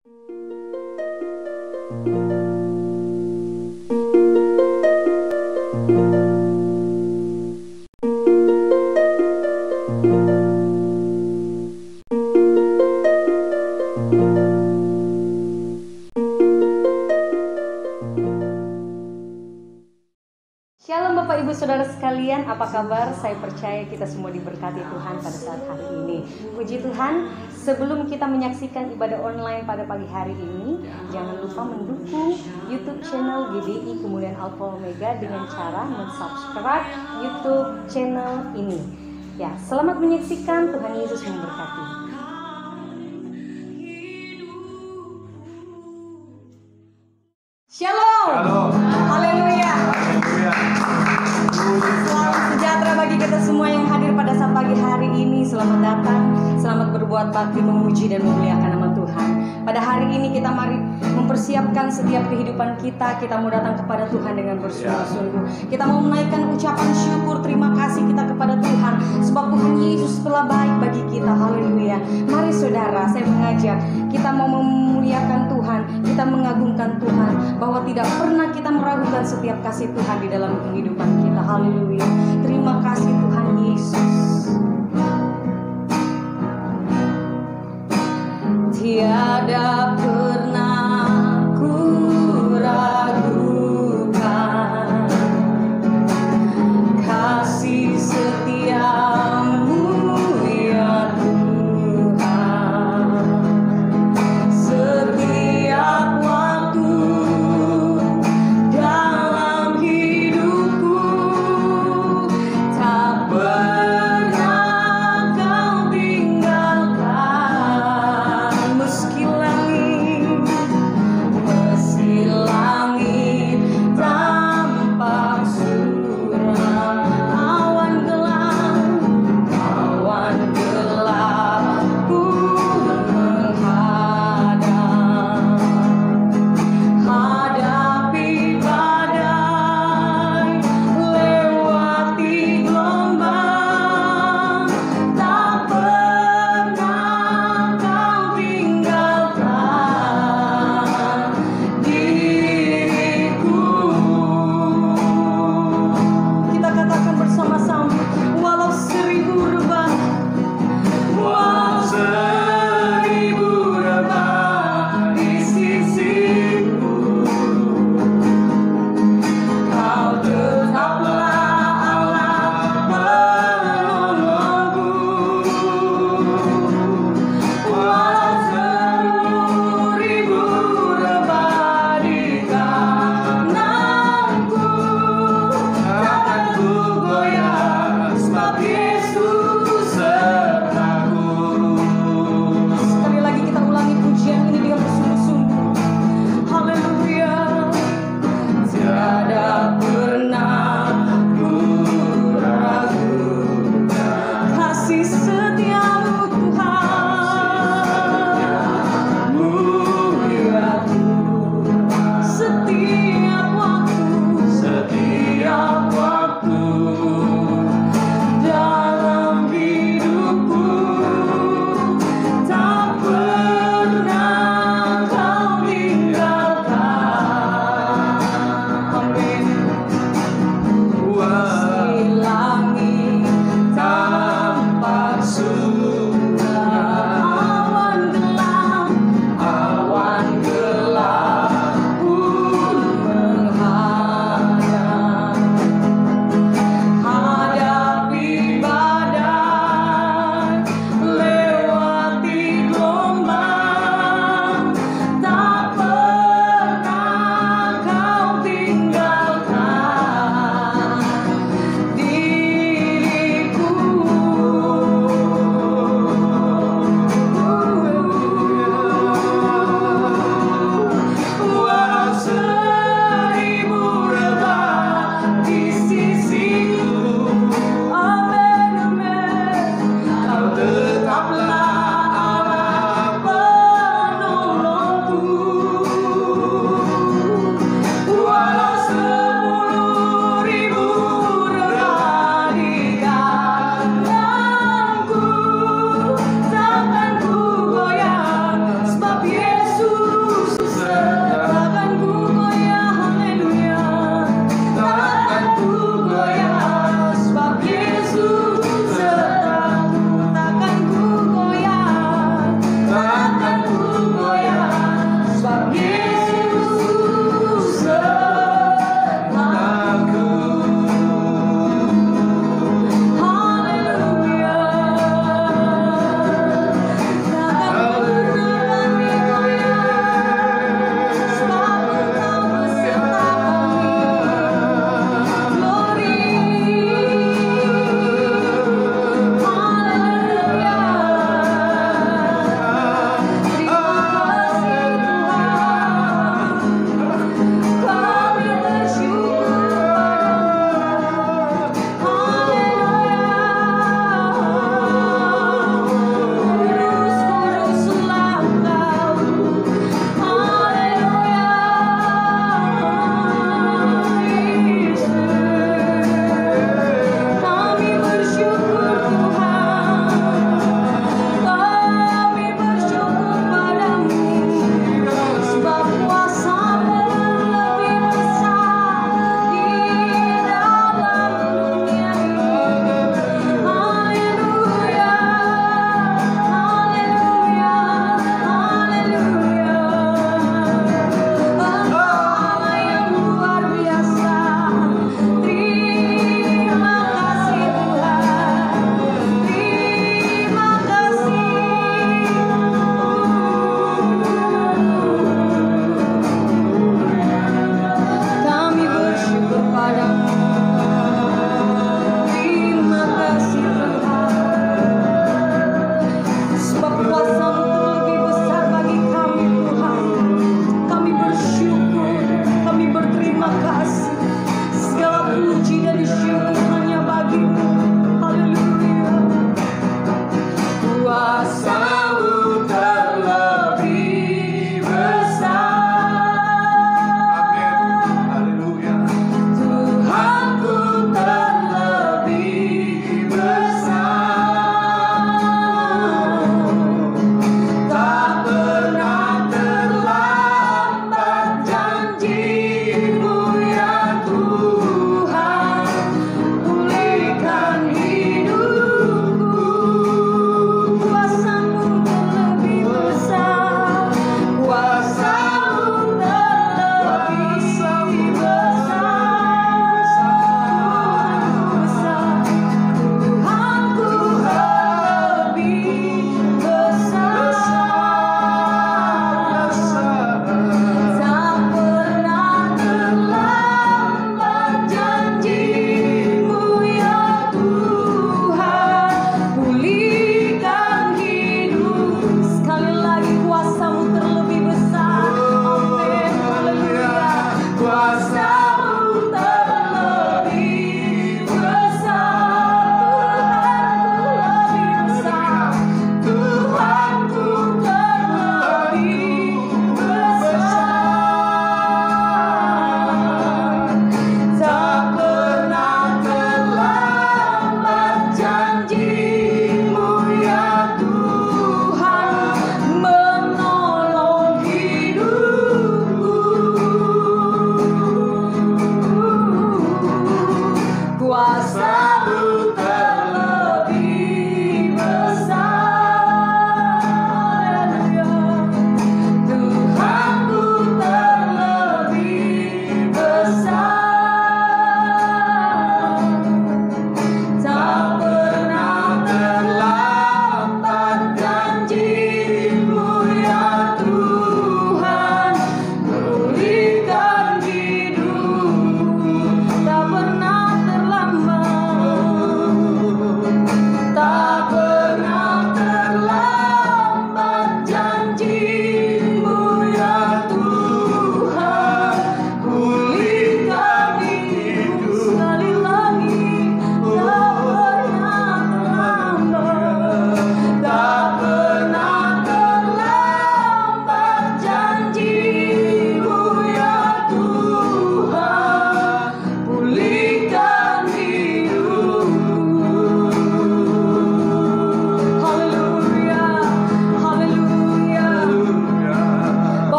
Shalom Bapak Ibu Saudara sekalian, apa kabar? Saya percaya kita semua diberkati Tuhan pada saat hari ini. Puji Tuhan, sebelum kita menyaksikan ibadah online pada pagi hari ini, jangan lupa mendukung YouTube channel GBI Kemuliaan Alfa Omega dengan cara mensubscribe YouTube channel ini. Ya, selamat menyaksikan, Tuhan Yesus memberkati. Shalom. Shalom. Haleluya. Selamat sejahtera bagi kita semua yang hadir pada saat pagi hari ini. Selamat datang, selamat berbuat bakti, memuji dan memuliakan nama Tuhan. Pada hari ini kita mari mempersiapkan setiap kehidupan kita. Kita mau datang kepada Tuhan dengan bersungguh-sungguh. Kita mau menaikkan ucapan syukur, terima kasih kita kepada Tuhan, sebab Tuhan Yesus telah baik bagi kita. Haleluya. Mari saudara, saya mengajak kita mau memuliakan Tuhan, kita mengagungkan Tuhan, bahwa tidak pernah kita meragukan setiap kasih Tuhan di dalam kehidupan kita. Haleluya. Terima kasih Tuhan Yesus. Tiada pernah ku ragukan kasih setiamu ya Tuhan. Setiap waktu dalam hidupku tak pernah kau tinggalkan. Meski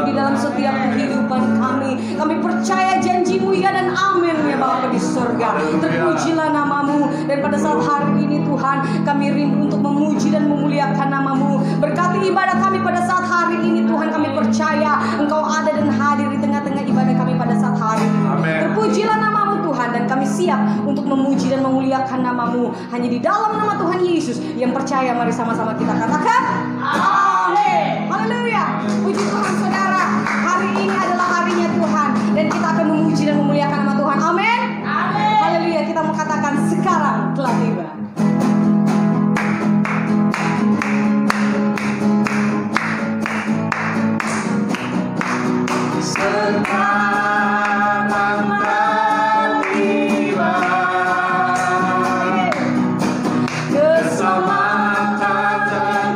di dalam setiap kehidupan kami. Kami percaya janji-Mu ya dan amin ya Bapa di surga. Terpujilah nama-Mu. Dan pada saat hari ini Tuhan, kami rindu untuk memuji dan memuliakan nama-Mu. Berkati ibadah kami pada saat hari ini Tuhan. Kami percaya Engkau ada dan hadir di tengah-tengah ibadah kami pada saat hari ini. Terpujilah nama-Mu Tuhan, dan kami siap untuk memuji dan memuliakan nama-Mu hanya di dalam nama Tuhan Yesus yang percaya. Mari sama-sama kita katakan amin. Haleluya. Puji Tuhan saudara, hari ini adalah harinya Tuhan dan kita akan memuji dan memuliakan nama Tuhan. Amin. Amin. Haleluya. Kita mau katakan sekarang telah tiba. Keselamatan dan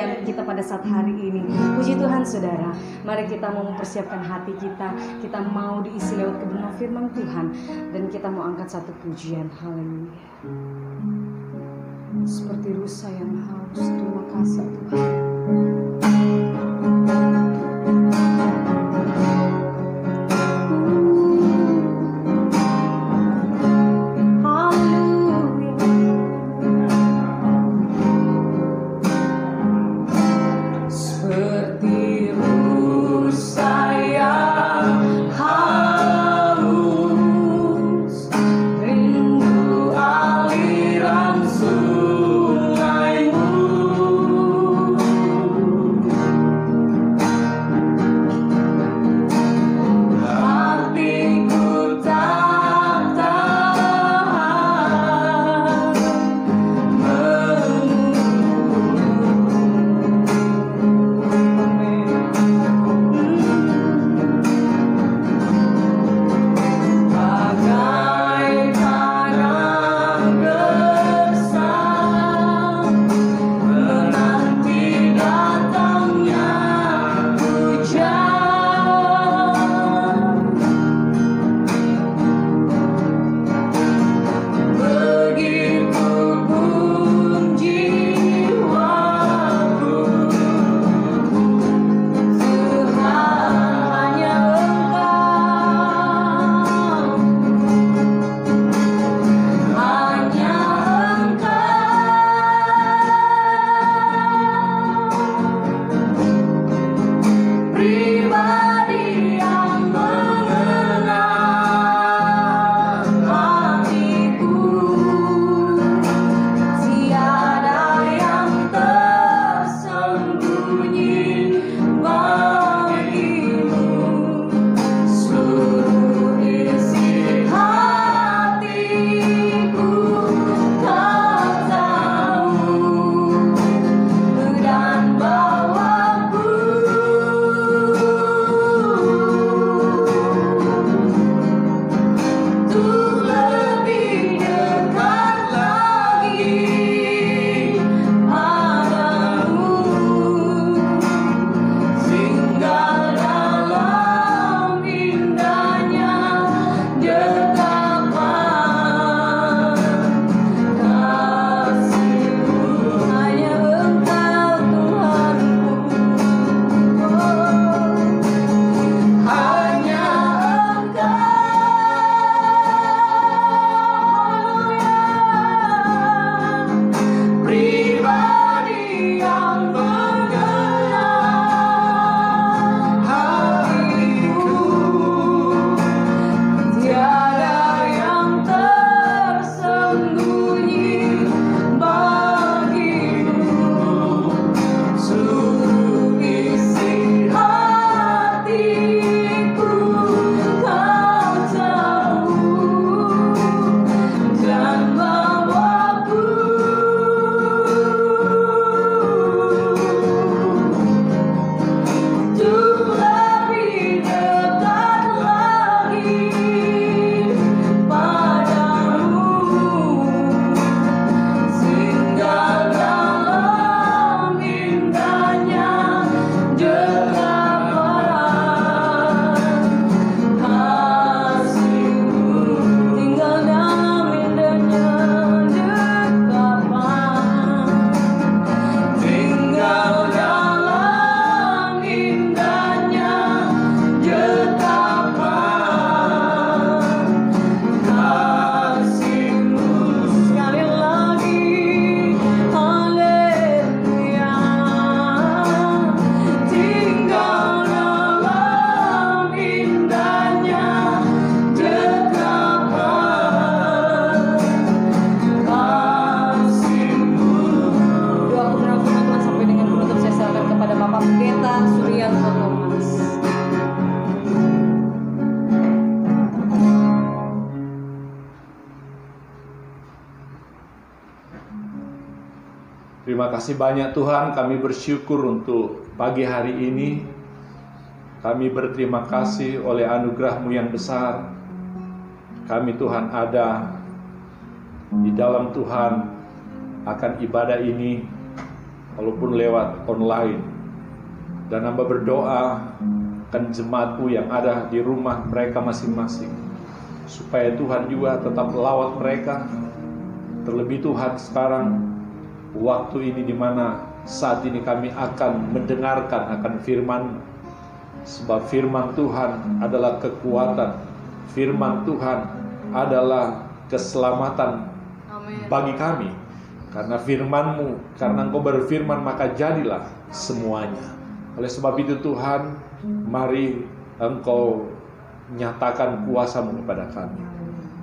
pujian kita pada saat hari ini. Puji Tuhan saudara, mari kita mau mempersiapkan hati kita. Kita mau diisi lewat kebenaran firman Tuhan. Dan kita mau angkat satu pujian. Haleluya. Seperti rusa yang haus, terima kasih Tuhan. Terima kasih banyak Tuhan, kami bersyukur untuk pagi hari ini. Kami berterima kasih oleh anugerah-Mu yang besar. Kami Tuhan ada di dalam Tuhan akan ibadah ini. walaupun lewat online. Dan hamba berdoa kan jemaatku yang ada di rumah mereka masing-masing, supaya Tuhan juga tetap lawat mereka. Terlebih Tuhan sekarang waktu ini di mana saat ini kami akan mendengarkan akan firman, sebab firman Tuhan adalah kekuatan, firman Tuhan adalah keselamatan bagi kami. Karena firman-Mu, karena Engkau berfirman, maka jadilah semuanya. Oleh sebab itu Tuhan, mari Engkau nyatakan kuasa-Mu kepada kami.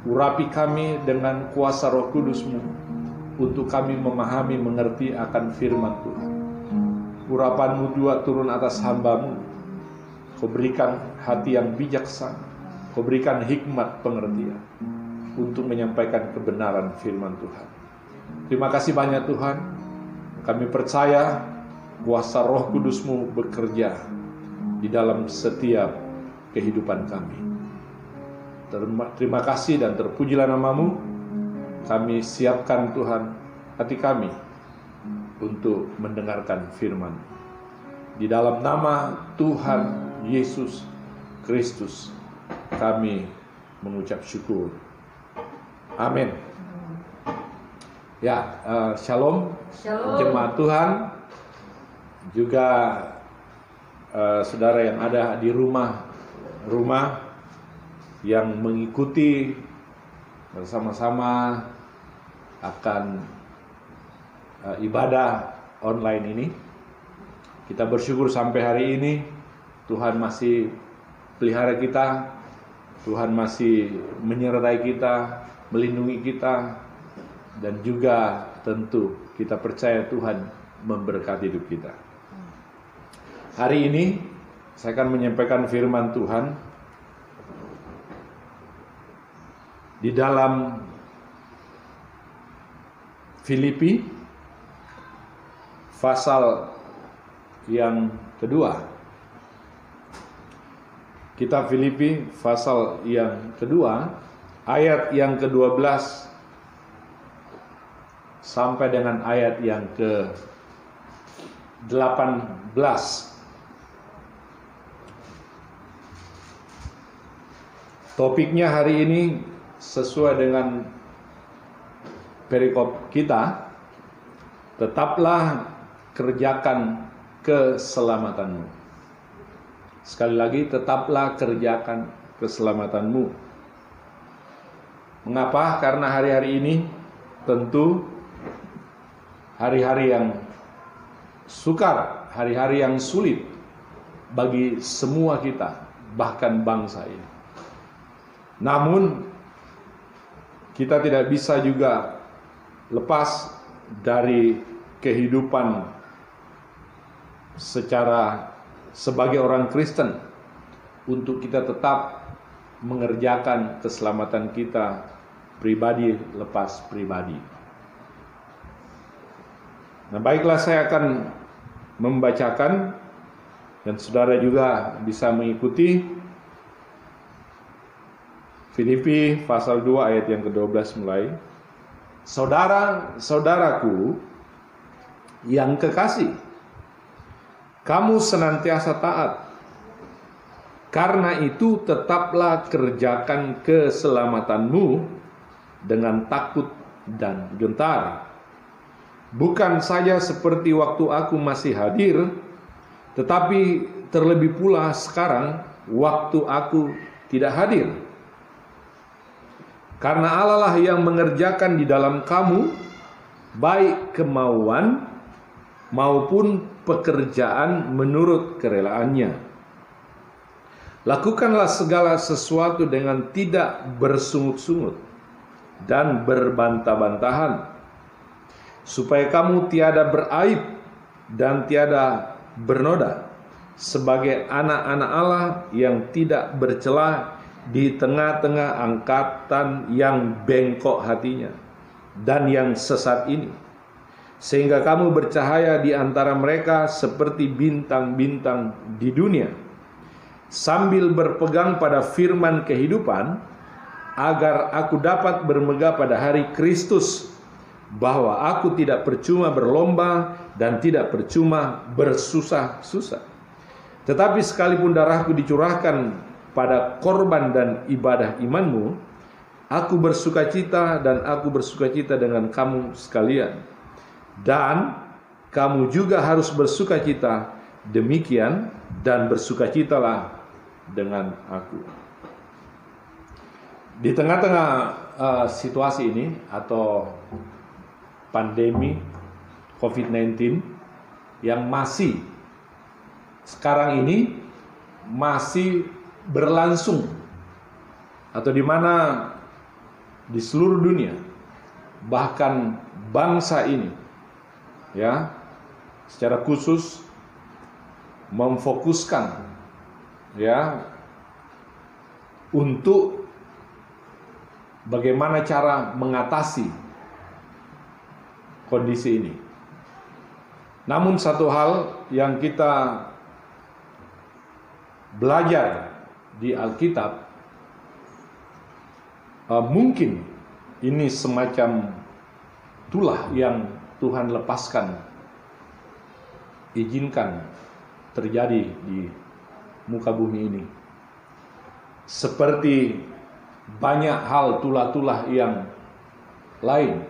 Urapi kami dengan kuasa Roh Kudus-Mu, untuk kami memahami, mengerti akan firman Tuhan. Urapan-Mu juga turun atas hamba-Mu. Kau berikan hati yang bijaksana, Kau berikan hikmat pengertian untuk menyampaikan kebenaran firman Tuhan. Terima kasih banyak Tuhan. Kami percaya kuasa Roh Kudus-Mu bekerja di dalam setiap kehidupan kami. Terima kasih dan terpujilah nama-Mu. Kami siapkan Tuhan hati kami untuk mendengarkan firman. Di dalam nama Tuhan Yesus Kristus kami mengucap syukur. Amin. Ya, shalom, jemaat Tuhan, juga saudara yang ada di rumah yang mengikuti bersama-sama akan ibadah online ini. Kita bersyukur sampai hari ini Tuhan masih pelihara kita, Tuhan masih menyertai kita, melindungi kita, dan juga tentu kita percaya Tuhan memberkati hidup kita. Hari ini saya akan menyampaikan firman Tuhan di dalam Filipi pasal yang kedua. Kitab Filipi pasal yang kedua, ayat yang ke-12 sampai dengan ayat yang ke-18. Topiknya hari ini sesuai dengan perikop kita, tetaplah kerjakan keselamatanmu. Sekali lagi, tetaplah kerjakan keselamatanmu. Mengapa? Karena hari-hari ini tentu hari-hari yang sukar, hari-hari yang sulit bagi semua kita, bahkan bangsa ini. Namun kita tidak bisa juga lepas dari kehidupan sebagai orang Kristen, untuk kita tetap mengerjakan keselamatan kita pribadi lepas pribadi. Nah, baiklah, saya akan membacakan dan saudara juga bisa mengikuti Filipi pasal 2 ayat yang ke-12 mulai. Saudara-saudaraku yang kekasih, kamu senantiasa taat. Karena itu tetaplah kerjakan keselamatanmu dengan takut dan gentar. Bukan saja seperti waktu aku masih hadir, tetapi terlebih pula sekarang waktu aku tidak hadir. Karena Allah lah yang mengerjakan di dalam kamu baik kemauan maupun pekerjaan menurut kerelaannya. Lakukanlah segala sesuatu dengan tidak bersungut-sungut dan berbantah-bantahan, supaya kamu tiada beraib dan tiada bernoda, sebagai anak-anak Allah yang tidak bercela di tengah-tengah angkatan yang bengkok hatinya dan yang sesat ini, sehingga kamu bercahaya di antara mereka seperti bintang-bintang di dunia, sambil berpegang pada firman kehidupan, agar aku dapat bermegah pada hari Kristus bahwa aku tidak percuma berlomba dan tidak percuma bersusah-susah. Tetapi sekalipun darahku dicurahkan pada korban dan ibadah imanmu, aku bersukacita dan aku bersukacita dengan kamu sekalian. Dan kamu juga harus bersukacita demikian, dan bersukacitalah dengan aku. Di tengah-tengah situasi ini atau pandemi COVID-19 yang masih sekarang ini masih berlangsung, atau di mana di seluruh dunia, bahkan bangsa ini ya secara khusus memfokuskan ya untuk bagaimana cara mengatasi kondisi ini. Namun satu hal yang kita belajar di Alkitab, mungkin ini semacam tulah yang Tuhan lepaskan, izinkan terjadi di muka bumi ini. Seperti banyak hal tulah-tulah yang lain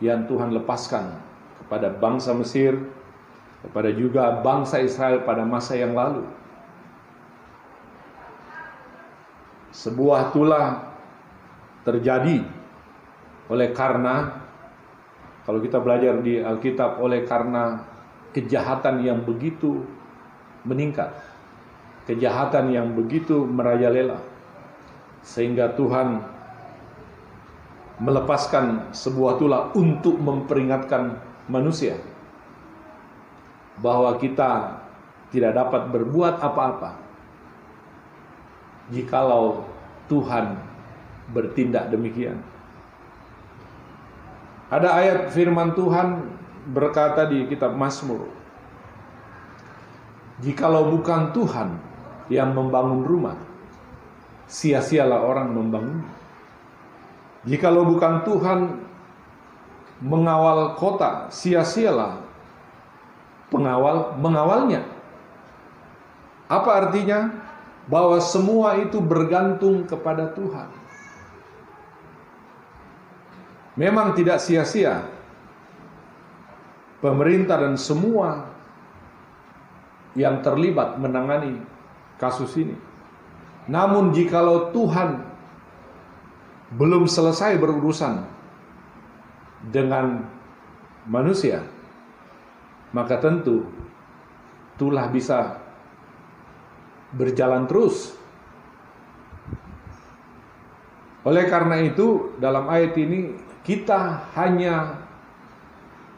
yang Tuhan lepaskan kepada bangsa Mesir, kepada juga bangsa Israel pada masa yang lalu. Sebuah tulah terjadi oleh karena, kalau kita belajar di Alkitab, oleh karena kejahatan yang begitu meningkat, kejahatan yang begitu merajalela, sehingga Tuhan melepaskan sebuah tulah untuk memperingatkan manusia bahwa kita tidak dapat berbuat apa-apa jikalau Tuhan bertindak demikian. Ada ayat firman Tuhan berkata di kitab Mazmur, jikalau bukan Tuhan yang membangun rumah, sia-sialah orang membangun. Jikalau bukan Tuhan mengawal kota, sia-sialah pengawal mengawalnya. Apa artinya? Bahwa semua itu bergantung kepada Tuhan. Memang tidak sia-sia pemerintah dan semua yang terlibat menangani kasus ini. Namun jikalau Tuhan belum selesai berurusan dengan manusia, maka tentu tulah bisa berjalan terus. Oleh karena itu, dalam ayat ini kita hanya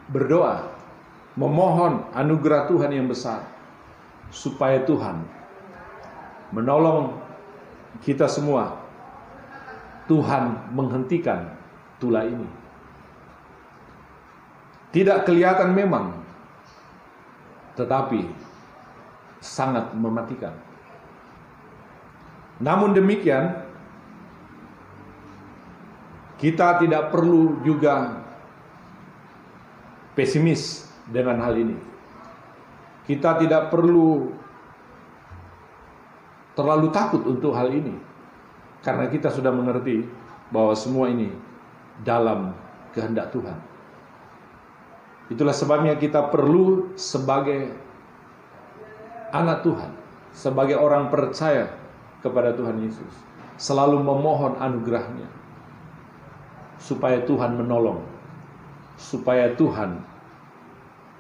berdoa, memohon anugerah Tuhan yang besar, supaya Tuhan menolong kita semua. Tuhan menghentikan tulah ini. Tidak kelihatan memang, tetapi sangat mematikan. Namun demikian, kita tidak perlu juga pesimis dengan hal ini. Kita tidak perlu terlalu takut untuk hal ini, karena kita sudah mengerti bahwa semua ini dalam kehendak Tuhan. Itulah sebabnya kita perlu sebagai anak Tuhan, sebagai orang percaya kepada Tuhan Yesus, selalu memohon anugerahnya, supaya Tuhan menolong, supaya Tuhan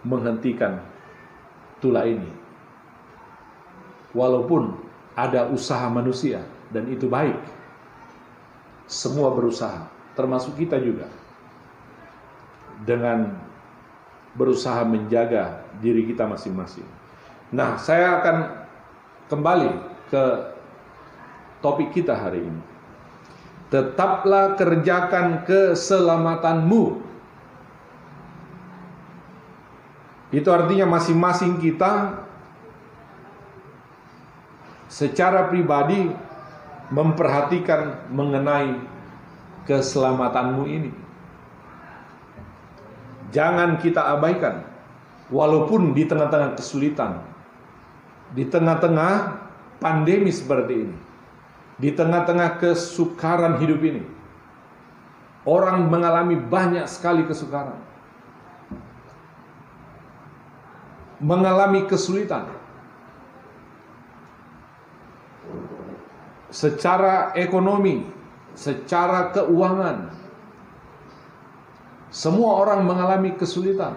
menghentikan tulah ini. Walaupun ada usaha manusia, dan itu baik, semua berusaha, termasuk kita juga, dengan berusaha menjaga diri kita masing-masing. Nah, saya akan kembali ke topik kita hari ini. Tetaplah kerjakan keselamatanmu. Itu artinya masing-masing kita secara pribadi memperhatikan mengenai keselamatanmu ini. jangan kita abaikan. Walaupun di tengah-tengah kesulitan, di tengah-tengah pandemi seperti ini, di tengah-tengah kesukaran hidup ini, orang mengalami banyak sekali kesukaran, mengalami kesulitan secara ekonomi, secara keuangan. Semua orang mengalami kesulitan.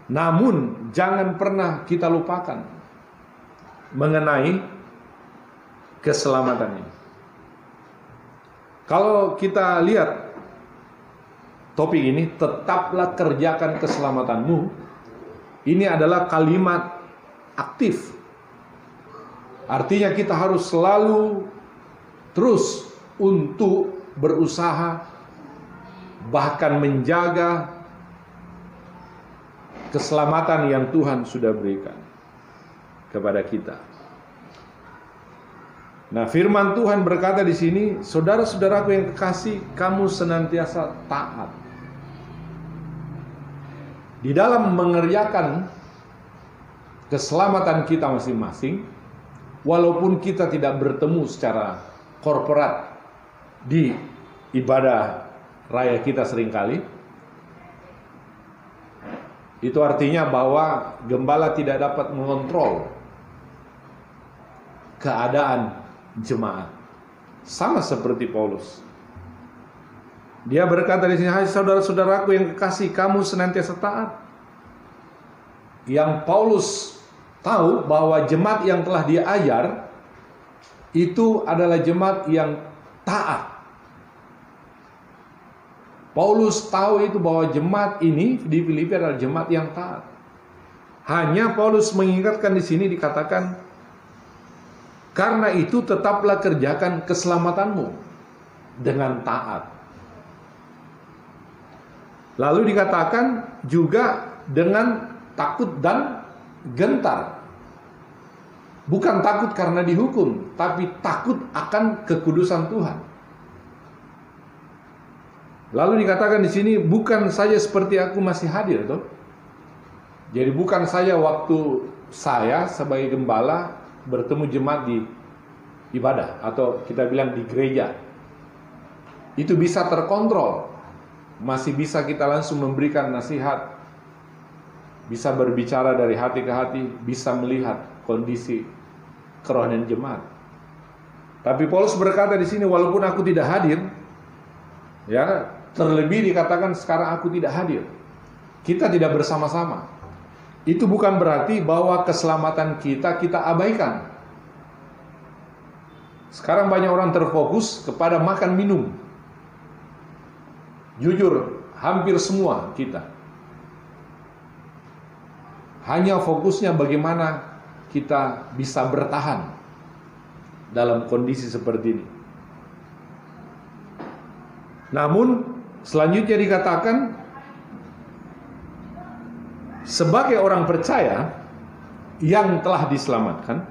Namun jangan pernah kita lupakan mengenai keselamatan ini. Kalau kita lihat topik ini, tetaplah kerjakan keselamatanmu, ini adalah kalimat aktif. Artinya kita harus selalu terus untuk berusaha, bahkan menjaga keselamatan yang Tuhan sudah berikan kepada kita. Nah, firman Tuhan berkata di sini, saudara-saudaraku yang kekasih, kamu senantiasa taat di dalam mengerjakan keselamatan kita masing-masing, walaupun kita tidak bertemu secara korporat di ibadah raya kita seringkali. Itu artinya bahwa gembala tidak dapat mengontrol keadaan jemaat. Sama seperti Paulus. Dia berkata di sini, hai saudara-saudaraku yang kekasih, kamu senantiasa taat. Yang Paulus tahu bahwa jemaat yang telah dia ajar itu adalah jemaat yang taat. Paulus tahu itu bahwa jemaat ini di Filipi adalah jemaat yang taat. Hanya Paulus mengingatkan di sini dikatakan, karena itu tetaplah kerjakan keselamatanmu dengan taat. Lalu dikatakan juga dengan takut dan gentar. Bukan takut karena dihukum, tapi takut akan kekudusan Tuhan. Lalu dikatakan di sini, bukan saja seperti aku masih hadir, toh. Jadi bukan saja waktu saya sebagai gembala bertemu jemaat di ibadah atau kita bilang di gereja, itu bisa terkontrol, masih bisa kita langsung memberikan nasihat, bisa berbicara dari hati ke hati, bisa melihat kondisi kerohanian jemaat. Tapi Paulus berkata di sini, walaupun aku tidak hadir, ya, terlebih dikatakan sekarang aku tidak hadir, kita tidak bersama-sama. Itu bukan berarti bahwa keselamatan kita abaikan. Sekarang banyak orang terfokus kepada makan minum. Jujur, hampir semua kita hanya fokusnya bagaimana kita bisa bertahan dalam kondisi seperti ini. Namun selanjutnya dikatakan, sebagai orang percaya yang telah diselamatkan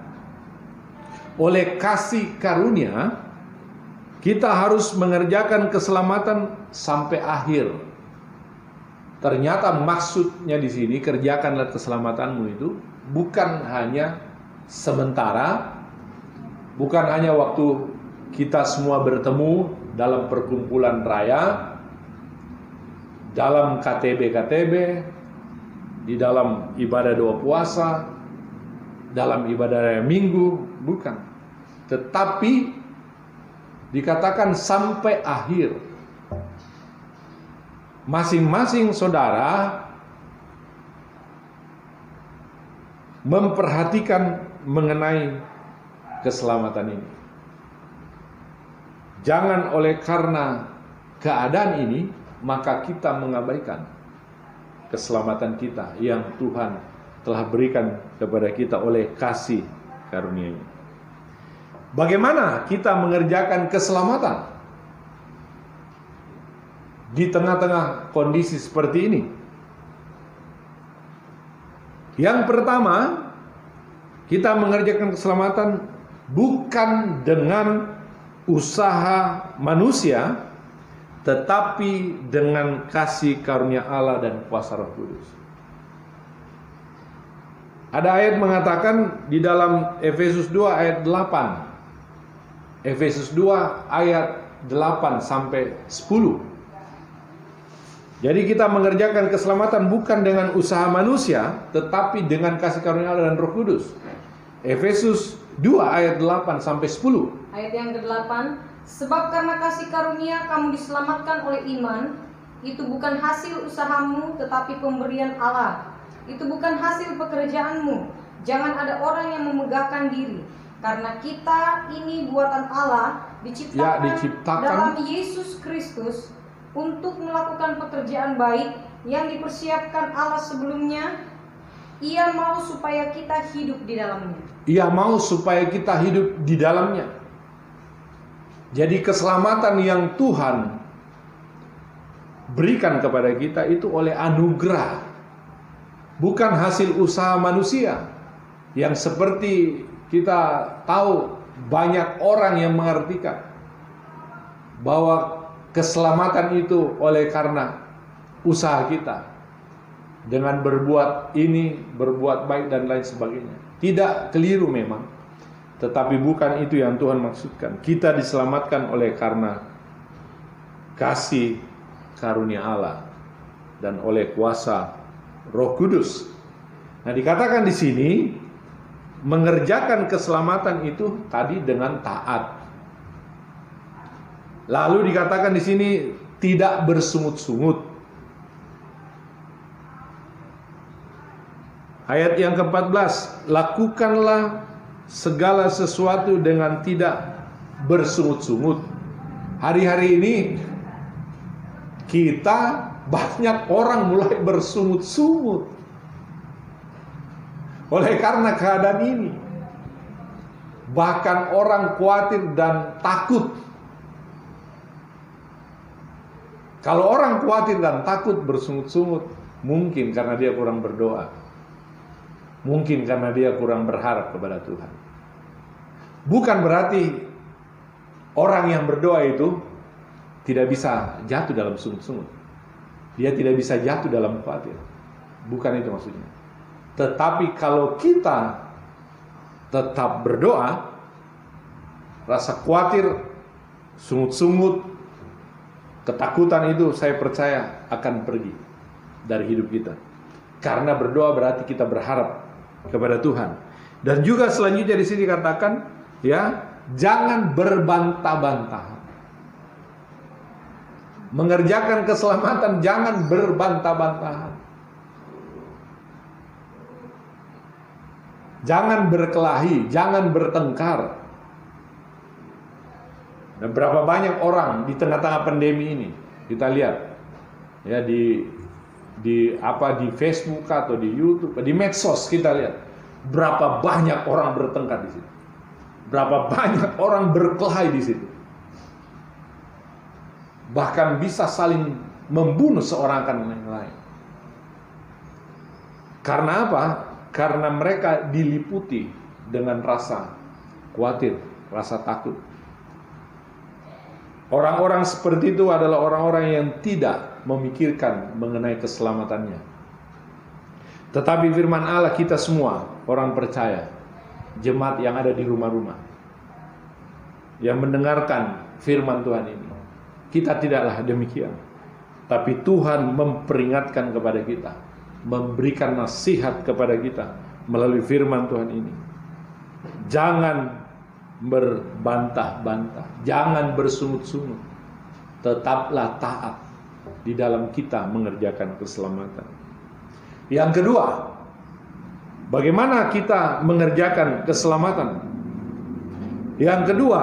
oleh kasih karunia, kita harus mengerjakan keselamatan sampai akhir. Ternyata maksudnya di sini, kerjakanlah keselamatanmu itu bukan hanya sementara, bukan hanya waktu kita semua bertemu dalam perkumpulan raya, dalam KTB, di dalam ibadah doa puasa, dalam ibadah raya minggu, bukan. Tetapi dikatakan sampai akhir. Masing-masing saudara memperhatikan mengenai keselamatan ini. Jangan oleh karena keadaan ini maka kita mengabaikan keselamatan kita yang Tuhan telah berikan kepada kita oleh kasih karunia-Nya. Bagaimana kita mengerjakan keselamatan di tengah-tengah kondisi seperti ini? Yang pertama, kita mengerjakan keselamatan bukan dengan usaha manusia, tetapi dengan kasih karunia Allah dan kuasa Roh Kudus. Ada ayat mengatakan di dalam Efesus 2 ayat 8. Efesus 2 ayat 8 sampai 10. Jadi kita mengerjakan keselamatan bukan dengan usaha manusia, tetapi dengan kasih karunia Allah dan Roh Kudus. Efesus 2 ayat 8 sampai 10. Ayat yang ke-8, sebab karena kasih karunia kamu diselamatkan oleh iman, itu bukan hasil usahamu tetapi pemberian Allah. Itu bukan hasil pekerjaanmu. Jangan ada orang yang memegahkan diri, karena kita ini buatan Allah, diciptakan dalam Yesus Kristus untuk melakukan pekerjaan baik yang dipersiapkan Allah sebelumnya. Ia mau supaya kita hidup di dalamnya. Ia mau supaya kita hidup di dalamnya. Jadi keselamatan yang Tuhan berikan kepada kita itu oleh anugerah, bukan hasil usaha manusia. Yang seperti kita tahu banyak orang yang mengartikan bahwa keselamatan itu oleh karena usaha kita, dengan berbuat ini, berbuat baik dan lain sebagainya. Tidak, keliru memang, tetapi bukan itu yang Tuhan maksudkan. Kita diselamatkan oleh karena kasih karunia Allah dan oleh kuasa Roh Kudus. Nah, dikatakan di sini mengerjakan keselamatan itu tadi dengan taat. Lalu dikatakan di sini tidak bersungut-sungut. Ayat yang ke-14, lakukanlah segala sesuatu dengan tidak bersungut-sungut. Hari-hari ini kita banyak orang mulai bersungut-sungut oleh karena keadaan ini. Bahkan orang khawatir dan takut. Kalau orang khawatir dan takut bersungut-sungut, mungkin karena dia kurang berdoa. Mungkin karena dia kurang berharap kepada Tuhan. Bukan berarti orang yang berdoa itu tidak bisa jatuh dalam sungut-sungut. Dia tidak bisa jatuh dalam khawatir. Bukan itu maksudnya. Tetapi kalau kita tetap berdoa, rasa khawatir, sungut-sungut, ketakutan itu saya percaya akan pergi dari hidup kita. Karena berdoa berarti kita berharap kepada Tuhan. Dan juga selanjutnya di sini dikatakan, ya, jangan berbantah-bantahan. Mengerjakan keselamatan jangan berbantah-bantahan. Jangan berkelahi, jangan bertengkar. Dan berapa banyak orang di tengah-tengah pandemi ini kita lihat, ya, di Facebook atau di YouTube, di medsos kita lihat berapa banyak orang bertengkar di situ, berapa banyak orang berkelahi di situ, bahkan bisa saling membunuh seorang akan yang lain. Karena apa? Karena mereka diliputi dengan rasa khawatir, rasa takut. Orang-orang seperti itu adalah orang-orang yang tidak memikirkan mengenai keselamatannya. Tetapi firman Allah, kita semua orang percaya, jemaat yang ada di rumah-rumah, yang mendengarkan firman Tuhan ini, kita tidaklah demikian. Tapi Tuhan memperingatkan kepada kita, memberikan nasihat kepada kita melalui firman Tuhan ini. Jangan berbantah-bantah, jangan bersungut-sungut, tetaplah taat di dalam kita mengerjakan keselamatan. Yang kedua, bagaimana kita mengerjakan keselamatan? Yang kedua,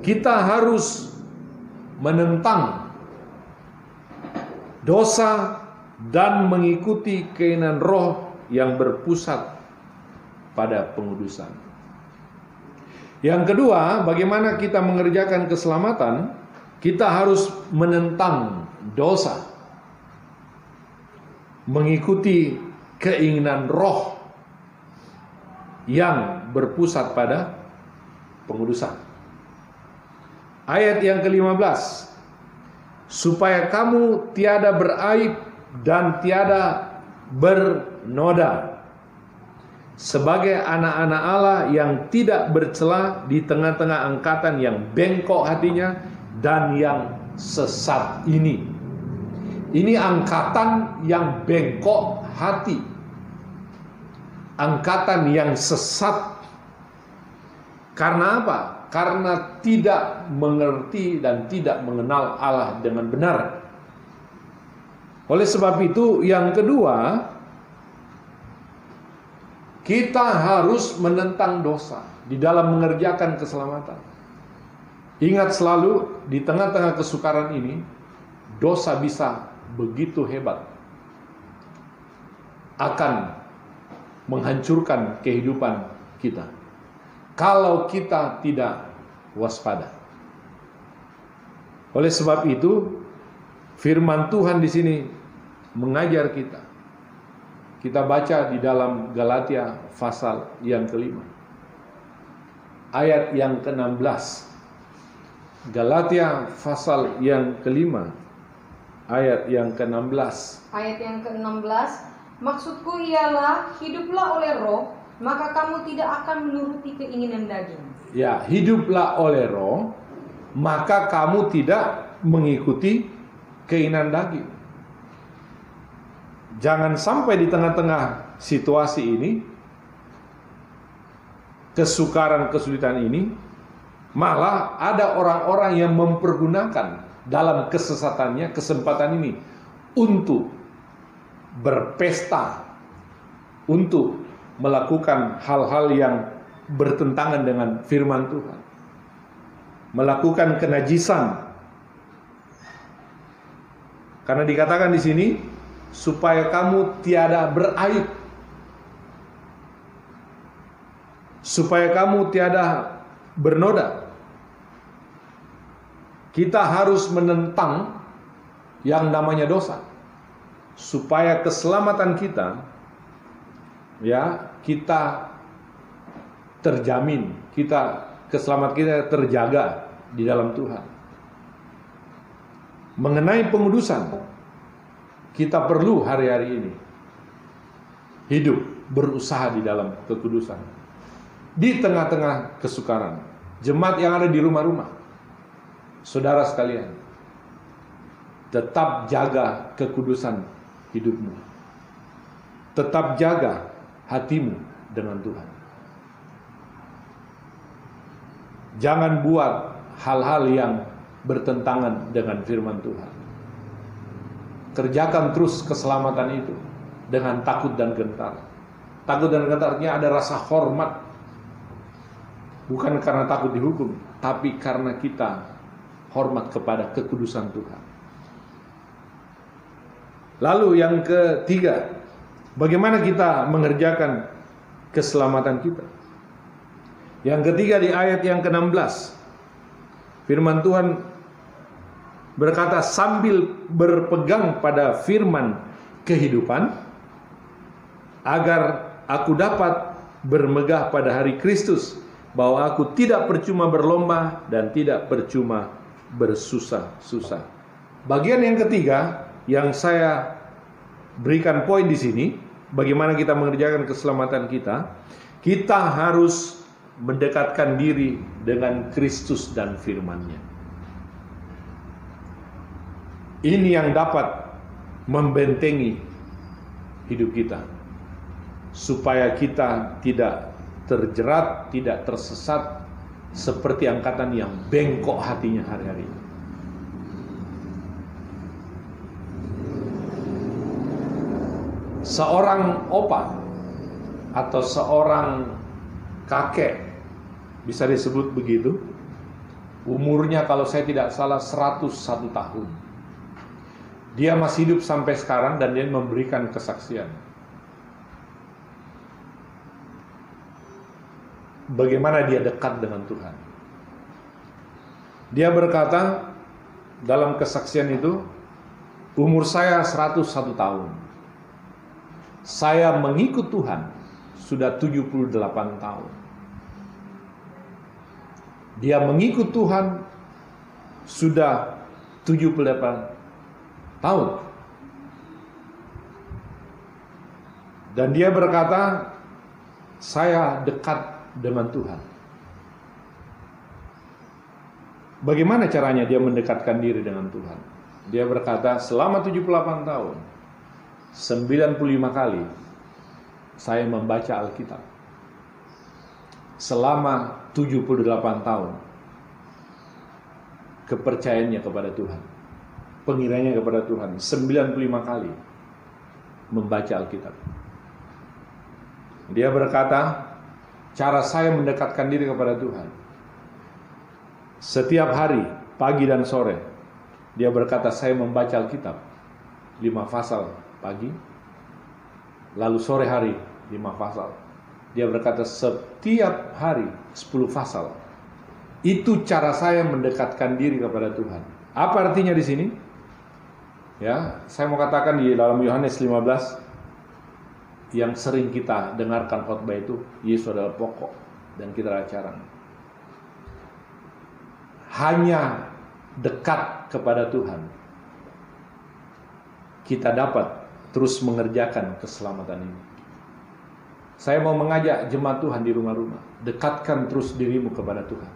kita harus menentang dosa dan mengikuti keinginan roh yang berpusat pada pengudusan. Yang kedua, bagaimana kita mengerjakan keselamatan? Kita harus menentang dosa, mengikuti keinginan roh yang berpusat pada pengudusan. Ayat yang ke-15, supaya kamu tiada beraib dan tiada bernoda, sebagai anak-anak Allah yang tidak bercela di tengah-tengah angkatan yang bengkok hatinya dan yang sesat ini. Ini angkatan yang bengkok hati, angkatan yang sesat. Karena apa? Karena tidak mengerti dan tidak mengenal Allah dengan benar. Oleh sebab itu, yang kedua, kita harus menentang dosa di dalam mengerjakan keselamatan. Ingat selalu, di tengah-tengah kesukaran ini, dosa bisa begitu hebat, akan menghancurkan kehidupan kita kalau kita tidak waspada. Oleh sebab itu, firman Tuhan di sini mengajar kita. Kita baca di dalam Galatia pasal yang kelima, ayat yang ke-16. Galatia pasal yang kelima, ayat yang ke-16. Ayat yang ke-16, maksudku ialah hiduplah oleh roh, maka kamu tidak akan menuruti keinginan daging. Ya, hiduplah oleh roh, maka kamu tidak mengikuti keinginan daging. Jangan sampai di tengah-tengah situasi ini, kesukaran, kesulitan ini, malah ada orang-orang yang mempergunakan dalam kesesatannya kesempatan ini untuk berpesta, untuk melakukan hal-hal yang bertentangan dengan firman Tuhan, melakukan kenajisan. Karena dikatakan di sini, supaya kamu tiada beraib, supaya kamu tiada bernoda. Kita harus menentang yang namanya dosa, supaya keselamatan kita, ya, kita terjamin, keselamatan kita terjaga di dalam Tuhan. Mengenai pengudusan, kita perlu hari-hari ini hidup berusaha di dalam kekudusan di tengah-tengah kesukaran. Jemaat yang ada di rumah-rumah, saudara sekalian, tetap jaga kekudusan hidupmu, tetap jaga hatimu dengan Tuhan. Jangan buat hal-hal yang bertentangan dengan firman Tuhan. Kerjakan terus keselamatan itu dengan takut dan gentar. Takut dan gentarnya ada rasa hormat, bukan karena takut dihukum, tapi karena kita hormat kepada kekudusan Tuhan. Lalu yang ketiga, bagaimana kita mengerjakan keselamatan kita? Yang ketiga di ayat yang ke-16, firman Tuhan berkata, sambil berpegang pada firman kehidupan, agar aku dapat bermegah pada hari Kristus, bahwa aku tidak percuma berlomba dan tidak percuma bersusah-susah. Bagian yang ketiga yang saya berikan poin di sini, bagaimana kita mengerjakan keselamatan kita. Kita harus mendekatkan diri dengan Kristus dan firman-Nya. Ini yang dapat membentengi hidup kita, supaya kita tidak terjerat, tidak tersesat seperti angkatan yang bengkok hatinya hari-hari ini. Seorang opa atau seorang kakek, bisa disebut begitu, umurnya kalau saya tidak salah 101 tahun. Dia masih hidup sampai sekarang dan dia memberikan kesaksian. Bagaimana dia dekat dengan Tuhan. Dia berkata dalam kesaksian itu, umur saya 101 tahun. Saya mengikut Tuhan sudah 78 tahun. Dia mengikut Tuhan sudah 78 tahun. Dan dia berkata, saya dekat dengan Tuhan. Bagaimana caranya dia mendekatkan diri dengan Tuhan? Dia berkata, selama 78 tahun, 95 kali saya membaca Alkitab. Selama 78 tahun, kepercayaannya kepada Tuhan, pengiranya kepada Tuhan, 95 kali membaca Alkitab. Dia berkata, cara saya mendekatkan diri kepada Tuhan, setiap hari, pagi dan sore, dia berkata, saya membaca Alkitab 5 pasal pagi, lalu sore hari 5 pasal. Dia berkata, setiap hari 10 pasal. Itu cara saya mendekatkan diri kepada Tuhan. Apa artinya di sini? Ya, saya mau katakan di dalam Yohanes 15 yang sering kita dengarkan khotbah itu, Yesus adalah pokok dan kita adalah carang. Hanya dekat kepada Tuhan kita dapat terus mengerjakan keselamatan ini. Saya mau mengajak jemaat Tuhan di rumah-rumah, dekatkan terus dirimu kepada Tuhan.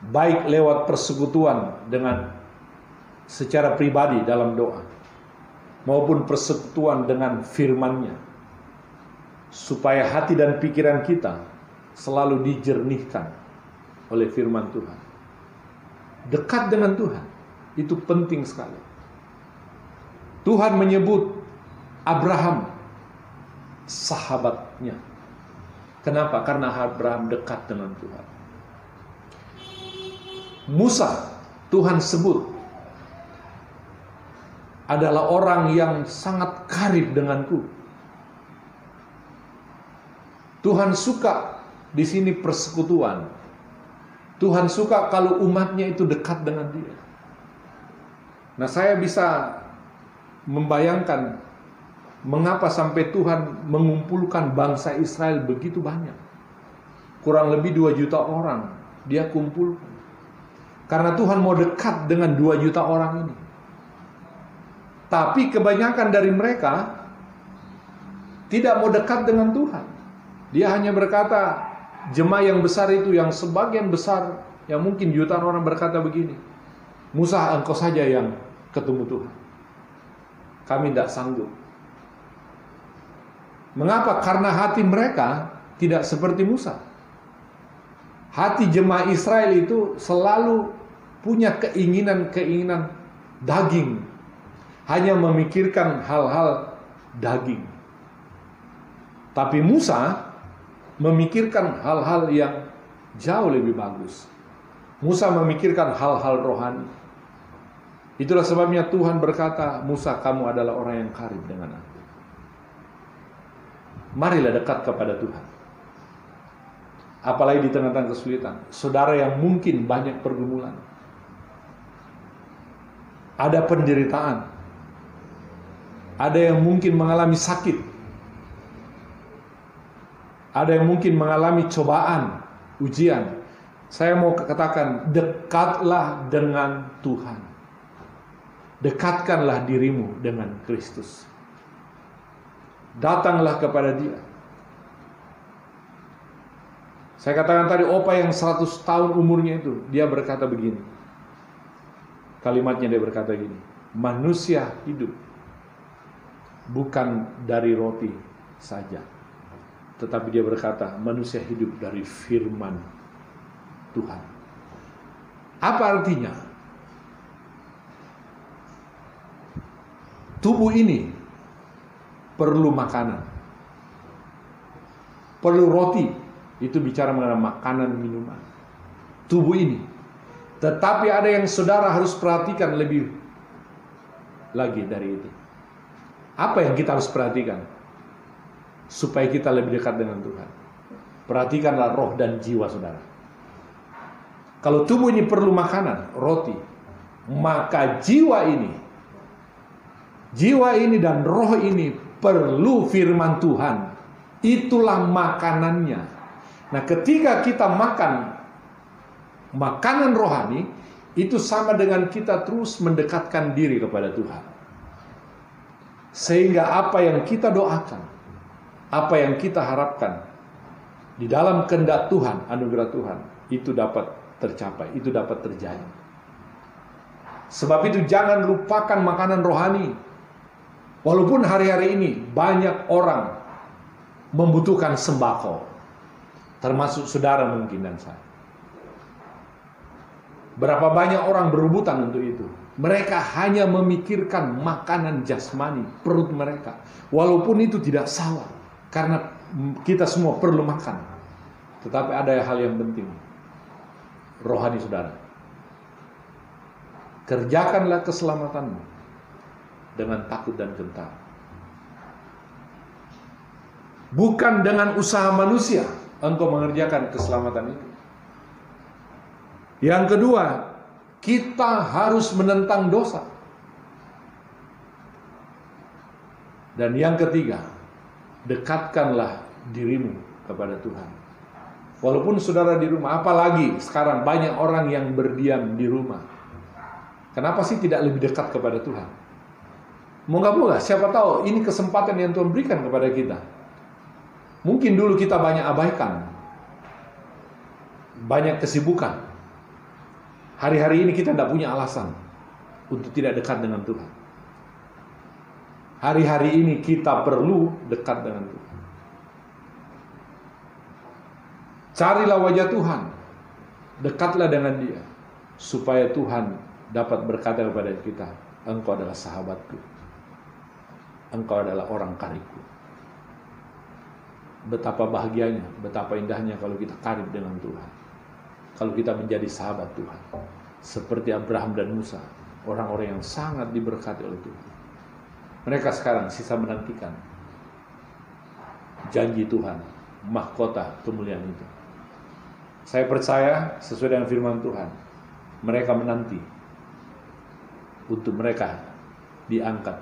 Baik lewat persekutuan dengan secara pribadi dalam doa, maupun persekutuan dengan firman-Nya, supaya hati dan pikiran kita selalu dijernihkan oleh firman Tuhan. Dekat dengan Tuhan, itu penting sekali. Tuhan menyebut Abraham sahabatnya. Kenapa? Karena Abraham dekat dengan Tuhan. Musa, Tuhan sebut adalah orang yang sangat karib denganku. Tuhan suka di sini persekutuan. Tuhan suka kalau umatnya itu dekat dengan dia. Nah, saya bisa membayangkan mengapa sampai Tuhan mengumpulkan bangsa Israel begitu banyak. Kurang lebih 2 juta orang dia kumpulkan. Karena Tuhan mau dekat dengan 2 juta orang ini. Tapi kebanyakan dari mereka tidak mau dekat dengan Tuhan. Dia hanya berkata, jemaah yang besar itu, yang sebagian besar, yang mungkin jutaan orang berkata begini, Musa, engkau saja yang ketemu Tuhan. Kami tidak sanggup. Mengapa? Karena hati mereka tidak seperti Musa. Hati jemaah Israel itu selalu punya keinginan-keinginan daging. Hanya memikirkan hal-hal daging. Tapi Musa memikirkan hal-hal yang jauh lebih bagus. Musa memikirkan hal-hal rohani. Itulah sebabnya Tuhan berkata, Musa, kamu adalah orang yang karib dengan aku. Marilah dekat kepada Tuhan. Apalagi di tengah-tengah kesulitan. Saudara yang mungkin banyak pergumulan. Ada penderitaan. Ada yang mungkin mengalami sakit. Ada yang mungkin mengalami cobaan, ujian. Saya mau katakan, dekatlah dengan Tuhan. Dekatkanlah dirimu dengan Kristus. Datanglah kepada Dia. Saya katakan tadi, opa yang 100 tahun umurnya itu, dia berkata begini. Kalimatnya dia berkata gini, manusia hidup bukan dari roti saja, tetapi dia berkata, manusia hidup dari firman Tuhan. Apa artinya? Tubuh ini perlu makanan, perlu roti. Itu bicara mengenai makanan minuman. Tubuh ini. Tetapi ada yang saudara harus perhatikan lebih lagi dari itu. Apa yang kita harus perhatikan supaya kita lebih dekat dengan Tuhan? Perhatikanlah roh dan jiwa saudara. Kalau tubuh ini perlu makanan, roti, maka jiwa ini dan roh ini perlu firman Tuhan. Itulah makanannya. Nah, ketika kita makan makanan rohani, itu sama dengan kita terus mendekatkan diri kepada Tuhan. Sehingga apa yang kita doakan, apa yang kita harapkan di dalam kehendak Tuhan, anugerah Tuhan, itu dapat tercapai, itu dapat terjadi. Sebab itu jangan lupakan makanan rohani. Walaupun hari-hari ini banyak orang membutuhkan sembako, termasuk saudara mungkin dan saya. Berapa banyak orang berebutan untuk itu. Mereka hanya memikirkan makanan jasmani, perut mereka. Walaupun itu tidak salah, karena kita semua perlu makan. Tetapi ada hal yang penting, rohani saudara. Kerjakanlah keselamatanmu dengan takut dan gentar. Bukan dengan usaha manusia engkau mengerjakan keselamatan itu. Yang kedua, kita harus menentang dosa. Dan yang ketiga, dekatkanlah dirimu kepada Tuhan. Walaupun saudara di rumah, apalagi sekarang banyak orang yang berdiam di rumah. Kenapa sih tidak lebih dekat kepada Tuhan? Moga-moga, siapa tahu ini kesempatan yang Tuhan berikan kepada kita. Mungkin dulu kita banyak abaikan, banyak kesibukan. Hari-hari ini kita tidak punya alasan untuk tidak dekat dengan Tuhan. Hari-hari ini kita perlu dekat dengan Tuhan. Carilah wajah Tuhan, dekatlah dengan Dia, supaya Tuhan dapat berkata kepada kita, engkau adalah sahabatku, engkau adalah orang karibku. Betapa bahagianya, betapa indahnya kalau kita karib dengan Tuhan. Kalau kita menjadi sahabat Tuhan, seperti Abraham dan Musa, orang-orang yang sangat diberkati oleh Tuhan. Mereka sekarang sisa menantikan janji Tuhan, mahkota kemuliaan itu. Saya percaya sesuai dengan firman Tuhan, mereka menanti untuk mereka diangkat,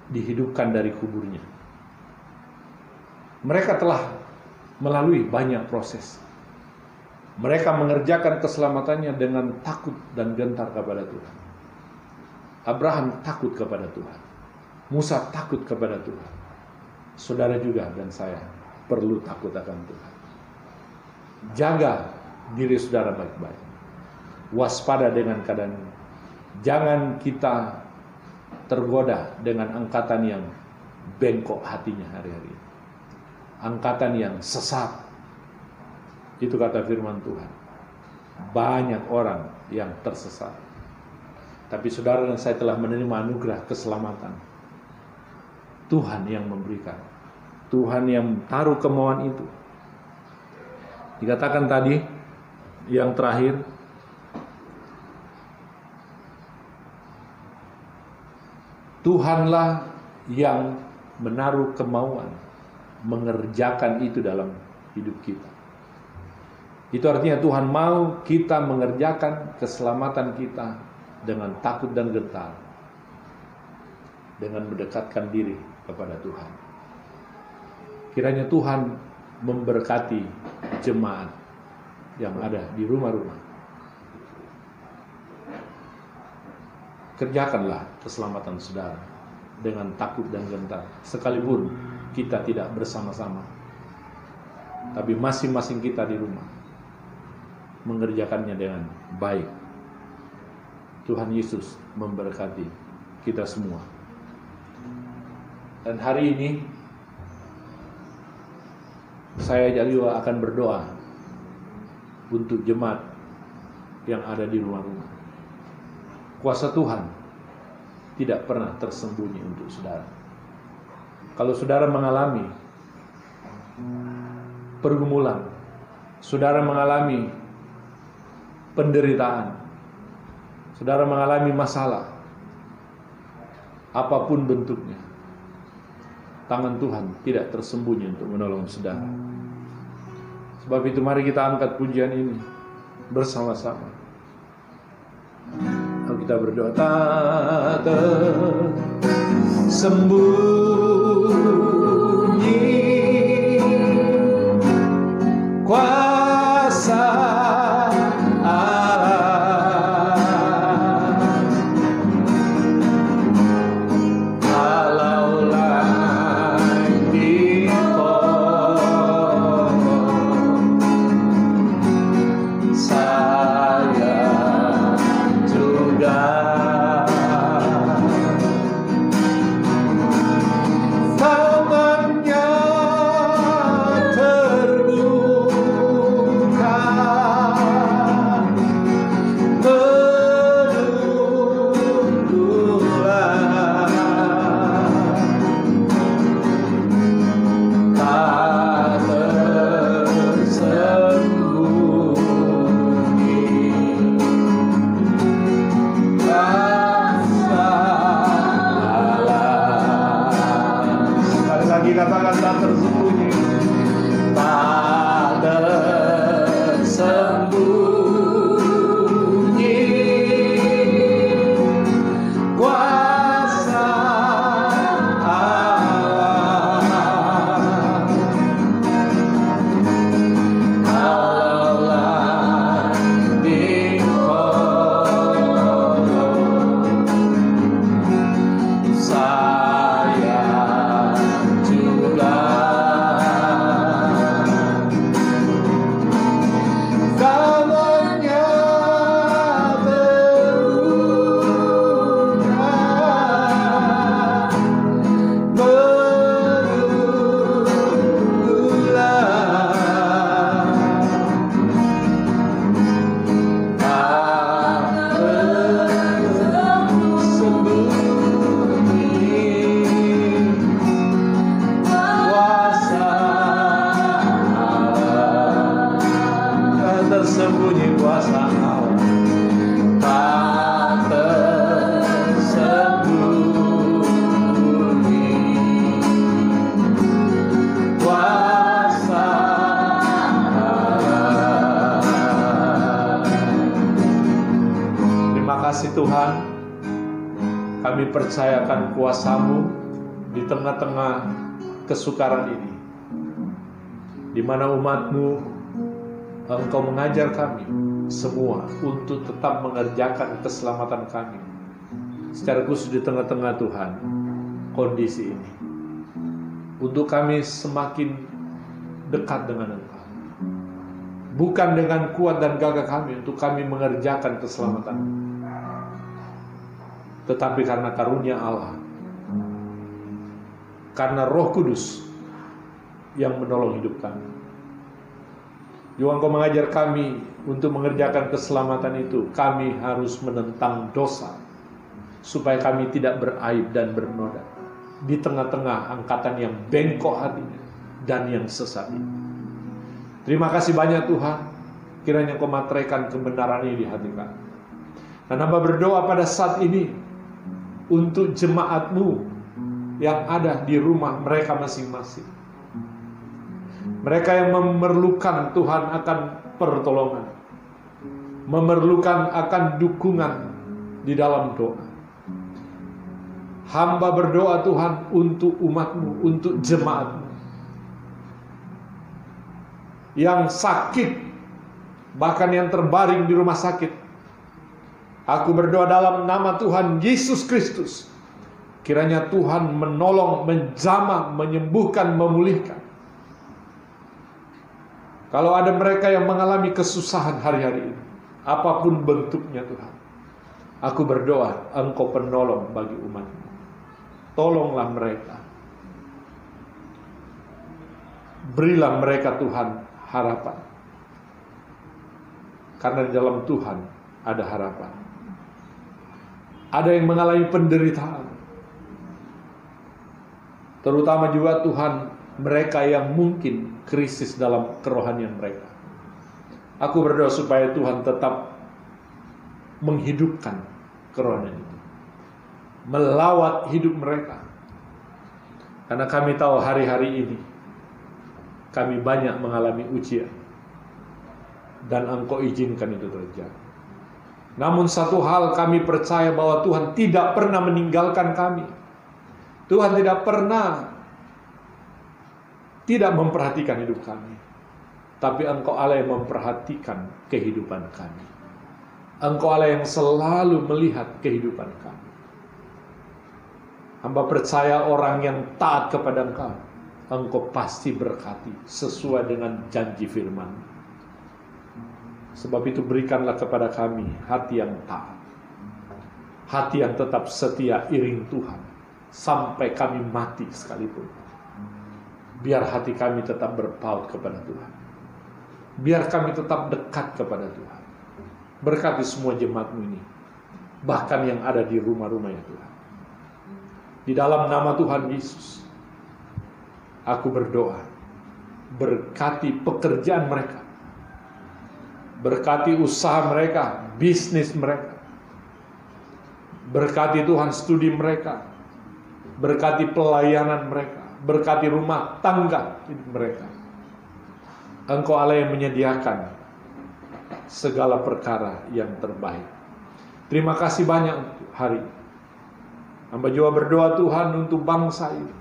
dihidupkan dari kuburnya. Mereka telah melalui banyak proses. Mereka mengerjakan keselamatannya dengan takut dan gentar kepada Tuhan. Abraham takut kepada Tuhan. Musa takut kepada Tuhan. Saudara juga dan saya perlu takut akan Tuhan. Jaga diri saudara baik-baik. Waspada dengan keadaan ini. Jangan kita tergoda dengan angkatan yang bengkok hatinya hari-hari ini. Angkatan yang sesat. Itu kata firman Tuhan. Banyak orang yang tersesat. Tapi saudara dan saya telah menerima anugerah keselamatan. Tuhan yang memberikan. Tuhan yang taruh kemauan itu. Dikatakan tadi, yang terakhir, Tuhanlah yang menaruh kemauan, mengerjakan itu dalam hidup kita. Itu artinya Tuhan mau kita mengerjakan keselamatan kita dengan takut dan gentar, dengan mendekatkan diri kepada Tuhan. Kiranya Tuhan memberkati jemaat yang ada di rumah-rumah. Kerjakanlah keselamatan saudara dengan takut dan gentar, sekalipun kita tidak bersama-sama, tapi masing-masing kita di rumah mengerjakannya dengan baik. Tuhan Yesus memberkati kita semua. Dan hari ini saya juga akan berdoa untuk jemaat yang ada di rumah-rumah. Kuasa Tuhan tidak pernah tersembunyi untuk saudara. Kalau saudara mengalami pergumulan, saudara mengalami penderitaan, saudara mengalami masalah, apapun bentuknya, tangan Tuhan tidak tersembunyi untuk menolong saudara. Sebab itu mari kita angkat pujian ini bersama-sama. Kalau kita berdoa, tak tersembunyi kuasa Allah lagi katakan tak tersembunyi. Tak tersembunyi kuasa Allah. Allah di saya juga kawannya tersembunyi kuasa Allah, tak tersembunyi kuasa Allah. Terima kasih Tuhan, kami percayakan kuasa-Mu di tengah-tengah kesukaran ini, di mana umat-Mu Engkau mengajar kami semua untuk tetap mengerjakan keselamatan kami, secara khusus di tengah-tengah Tuhan kondisi ini, untuk kami semakin dekat dengan Engkau, bukan dengan kuat dan gagah kami untuk kami mengerjakan keselamatan, tetapi karena karunia Allah, karena Roh Kudus yang menolong hidup kami. Juga Engkau mengajar kami untuk mengerjakan keselamatan itu, kami harus menentang dosa, supaya kami tidak beraib dan bernoda di tengah-tengah angkatan yang bengkok hatinya dan yang sesat ini. Terima kasih banyak Tuhan, kiranya Engkau materaikan kebenaran ini di hati kami. Dan hamba berdoa pada saat ini untuk jemaat-Mu yang ada di rumah mereka masing-masing. Mereka yang memerlukan Tuhan akan pertolongan, memerlukan akan dukungan di dalam doa. Hamba berdoa Tuhan untuk umat-Mu, untuk jemaat-Mu yang sakit, bahkan yang terbaring di rumah sakit. Aku berdoa dalam nama Tuhan Yesus Kristus, kiranya Tuhan menolong, menjamah, menyembuhkan, memulihkan. Kalau ada mereka yang mengalami kesusahan hari-hari ini, apapun bentuknya Tuhan, aku berdoa Engkau penolong bagi umat-Mu. Tolonglah mereka. Berilah mereka Tuhan harapan. Karena di dalam Tuhan ada harapan. Ada yang mengalami penderitaan. Terutama juga Tuhan, mereka yang mungkin krisis dalam kerohanian mereka. Aku berdoa supaya Tuhan tetap menghidupkan kerohanian itu, melawat hidup mereka. Karena kami tahu hari-hari ini kami banyak mengalami ujian, dan Engkau izinkan itu terjadi. Namun satu hal kami percaya, bahwa Tuhan tidak pernah meninggalkan kami. Tuhan tidak pernah tidak memperhatikan hidup kami, tapi Engkau Allah yang memperhatikan kehidupan kami. Engkau Allah yang selalu melihat kehidupan kami. Hamba percaya orang yang taat kepada Engkau, Engkau pasti berkati sesuai dengan janji firman. Sebab itu berikanlah kepada kami hati yang taat, hati yang tetap setia iring Tuhan sampai kami mati sekalipun. Biar hati kami tetap berpaut kepada Tuhan, biar kami tetap dekat kepada Tuhan. Berkati semua jemaat-Mu ini, bahkan yang ada di rumah-rumahnya Tuhan. Di dalam nama Tuhan Yesus, aku berdoa, berkati pekerjaan mereka, berkati usaha mereka, bisnis mereka, berkati Tuhan studi mereka, berkati pelayanan mereka, berkati rumah tangga hidup mereka. Engkau Allah yang menyediakan segala perkara yang terbaik. Terima kasih banyak untuk hari ini. Hamba juga berdoa Tuhan untuk bangsa ini,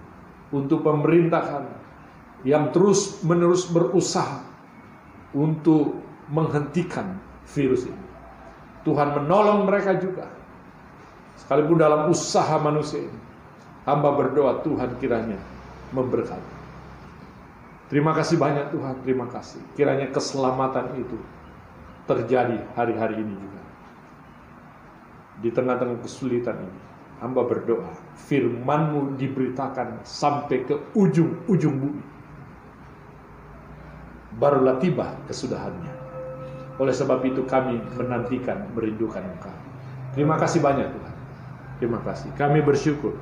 untuk pemerintahan yang terus menerus berusaha untuk menghentikan virus ini. Tuhan menolong mereka juga. Sekalipun dalam usaha manusia ini, hamba berdoa Tuhan kiranya memberkati. Terima kasih banyak Tuhan, terima kasih. Kiranya keselamatan itu terjadi hari-hari ini juga. Di tengah-tengah kesulitan ini, hamba berdoa firman-Mu diberitakan sampai ke ujung-ujung bumi. Barulah tiba kesudahannya. Oleh sebab itu kami menantikan, merindukan Engkau. Terima kasih banyak Tuhan. Terima kasih. Kami bersyukur.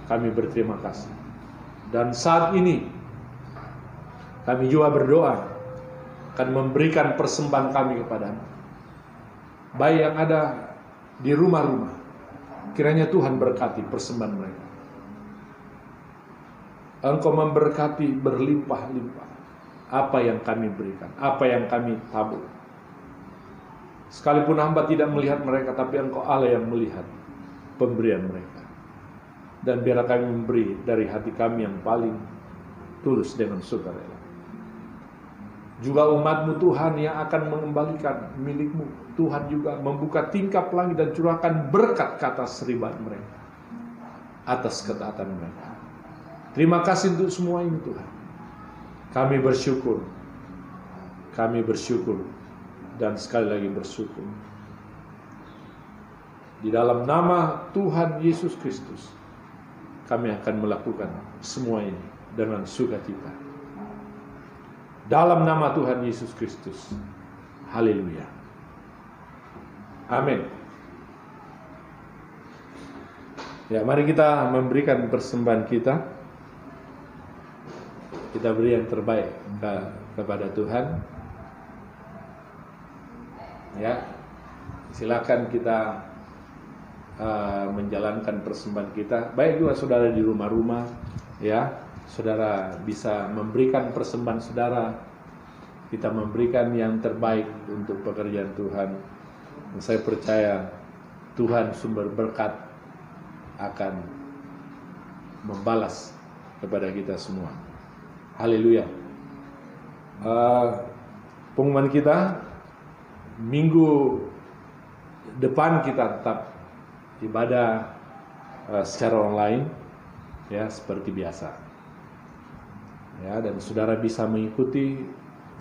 Kami berterima kasih. Dan saat ini kami juga berdoa akan memberikan persembahan kami kepada-Mu. Baik yang ada di rumah-rumah, kiranya Tuhan berkati persembahan mereka. Engkau memberkati berlimpah-limpah apa yang kami berikan, apa yang kami tabur. Sekalipun hamba tidak melihat mereka, tapi Engkau Allah yang melihat pemberian mereka. Dan biarlah kami memberi dari hati kami yang paling tulus dengan sukarela. Juga umat-Mu Tuhan yang akan mengembalikan milik-Mu. Tuhan juga membuka tingkap langit dan curahkan berkat ke atas ribat mereka, atas ketaatan mereka. Terima kasih untuk semua ini Tuhan. Kami bersyukur. Kami bersyukur. Dan sekali lagi bersyukur. Di dalam nama Tuhan Yesus Kristus, kami akan melakukan semua ini dengan sukacita. Dalam nama Tuhan Yesus Kristus. Haleluya. Amin. Ya, mari kita memberikan persembahan kita. Kita beri yang terbaik kepada Tuhan. Ya, silakan kita menjalankan persembahan kita. Baik juga saudara di rumah-rumah, ya, saudara bisa memberikan persembahan saudara. Kita memberikan yang terbaik untuk pekerjaan Tuhan. Dan saya percaya Tuhan sumber berkat akan membalas kepada kita semua. Haleluya. Pengumuman kita minggu depan kita tetap ibadah secara online, ya, seperti biasa. Ya, dan saudara bisa mengikuti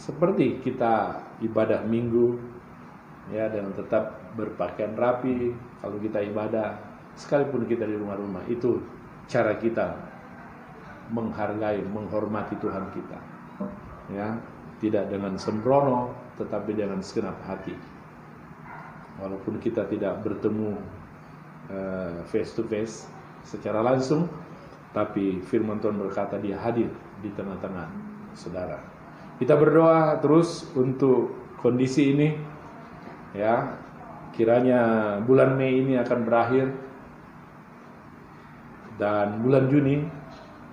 seperti kita ibadah minggu, ya, dan tetap berpakaian rapi kalau kita ibadah, sekalipun kita di rumah-rumah. Itu cara kita menghargai, menghormati Tuhan kita, ya, tidak dengan sembrono, tetapi dengan segenap hati. Walaupun kita tidak bertemu face to face secara langsung, tapi firman Tuhan berkata Dia hadir di tengah-tengah saudara. Kita berdoa terus untuk kondisi ini, ya, kiranya bulan Mei ini akan berakhir dan bulan Juni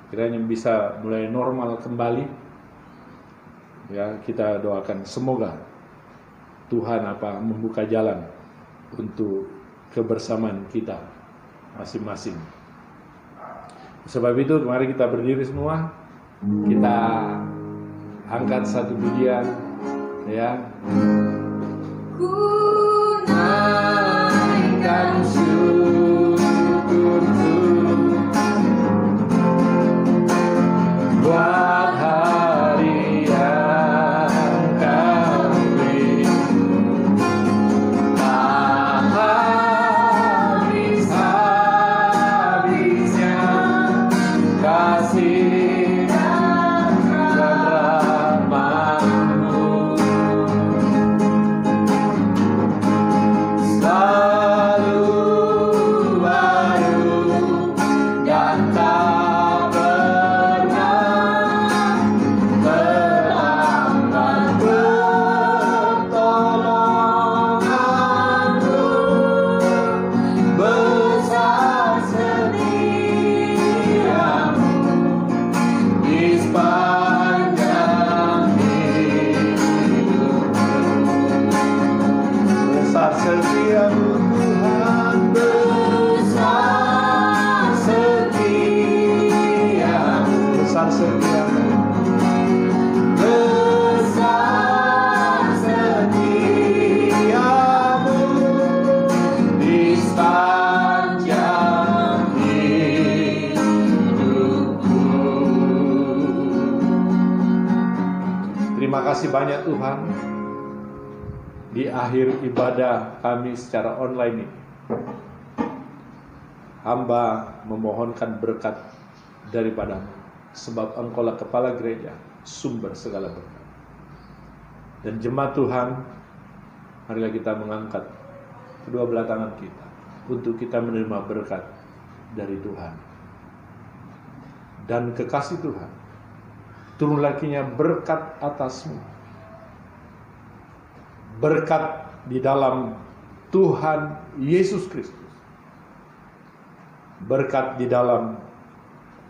kiranya bisa mulai normal kembali. Ya, kita doakan semoga Tuhan membuka jalan untuk kebersamaan kita masing-masing. Sebab itu mari kita berdiri semua, kita angkat satu pujian, ya. Ku naikkan syukurku buat hari yang Kau beri. Tak habis-habisnya kasih dan rahmat-Mu. Selalu sepanjang hidup. Besar setiamu Tuhan, besar setiamu, besar setiamu, besar setiamu di sepanjang hidupku. Terima kasih banyak Tuhan. Di akhir ibadah kami secara online ini, hamba memohonkan berkat daripada-Mu, sebab Engkaulah kepala gereja, sumber segala berkat. Dan jemaat Tuhan, marilah kita mengangkat kedua belah tangan kita untuk kita menerima berkat dari Tuhan. Dan kekasih Tuhan, turunlah kiranya berkat atasmu. Berkat di dalam Tuhan Yesus Kristus. Berkat di dalam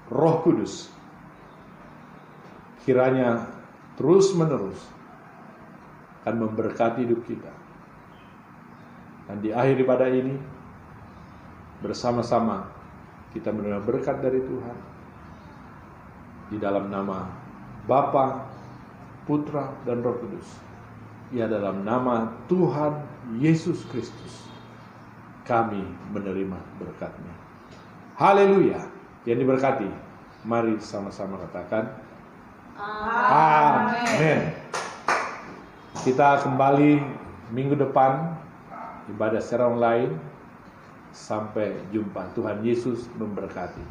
Roh Kudus. Kiranya terus-menerus akan memberkati hidup kita. Dan di akhir ibadah ini, bersama-sama kita menerima berkat dari Tuhan. Di dalam nama Bapa, Putra, dan Roh Kudus. Ya, dalam nama Tuhan Yesus Kristus kami menerima berkat-Nya. Haleluya. Yang diberkati, mari sama-sama katakan amin. Kita kembali minggu depan ibadah secara online. Sampai jumpa. Tuhan Yesus memberkati.